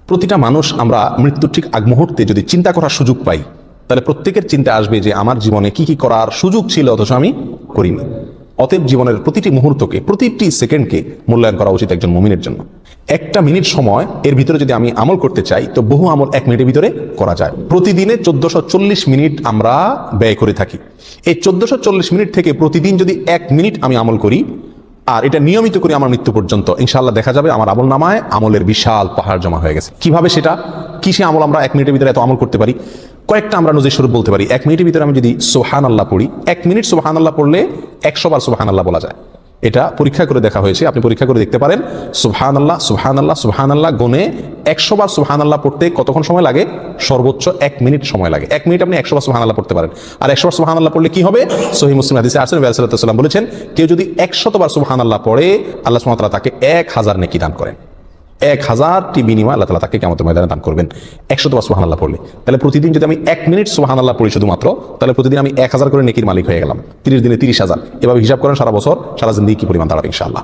প্রতিটা মানুষ আমরা মৃত্যুর ঠিক আগ মুহূর্তে যদি চিন্তা করার সুযোগ পাই, তাহলে প্রত্যেকের চিন্তা আসবে যে আমার জীবনে কি কি করার সুযোগ ছিল অথচ আমি করিনি। অতএব জীবনের প্রতিটি মুহূর্তকে, প্রতিটি সেকেন্ডকে মূল্যায়ন করা উচিত একজন মুমিনের জন্য। একটা মিনিট সময় এর ভিতরে যদি আমি আমল করতে চাই, তো বহু আমল 1 মিনিটের ভিতরে করা যায়। প্রতিদিনে 1440 মিনিট আমরা ব্যয় করে থাকি। এই 1440 মিনিট থেকে প্রতিদিন যদি 1 মিনিট আমি আমল করি, আর এটা নিয়মিত করি আমার মৃত্যু পর্যন্ত, ইনশাআল্লাহ দেখা যাবে আমার আমল নামায় আমলের বিশাল পাহাড় জমা হয়ে গেছে। কিভাবে সেটা, কিসে আমল আমরা 1 মিনিটের ভিতরে এত আমল করতে পারি? কয়েকটা আমরা নজির স্বরূপ বলতে পারি। 1 মিনিটের ভিতরে আমি যদি সুবহানাল্লাহ পড়ি, 1 মিনিট সুবহানাল্লাহ পড়লে 100 বার সুবহানাল্লাহ বলা যায়। এটা পরীক্ষা করে দেখা হয়েছে, আপনি পরীক্ষা করে দেখতে পারেন। সুবহানাল্লাহ সুবহানাল্লাহ সুবহানাল্লাহ গুনে 100 বার সুবহানাল্লাহ পড়তে কতক্ষণ সময় লাগে? সর্বোচ্চ 1 মিনিট সময় লাগে। 1 মিনিট আপনি 100 বার সুবহানাল্লাহ পড়তে পারেন। আর 100 বার সুবহানাল্লাহ পড়লে কি হবে? সহিহ মুসলিম হাদিসে আছে, নবী সাল্লাল্লাহু আলাইহি ওয়াসাল্লাম বলেছেন, কেউ যদি 100 বার সুবহানাল্লাহ পড়ে, আল্লাহ সুবহানাহু ওয়া তাআলা তাকে 1000 নেকি দান করেন। 1000টি বিনিময় আল্লাহ তাআলা তাকে কিয়ামতের ময়দানে দান করবেন 100 বার সুবহানাল্লাহ পড়লে। তাহলে প্রতিদিন যদি আমি 1 মিনিট সুবহানাল্লাহ পড়ি শুধুমাত্র, তাহলে প্রতিদিন আমি 1000 করে নেকির মালিক হয়ে গেলাম। 30 দিনে 30,000। এভাবে হিসাব করেন সারা বছর, সারা জিন্দেগি কি পরিমাণ দাঁড়াবে ইনশাআল্লাহ।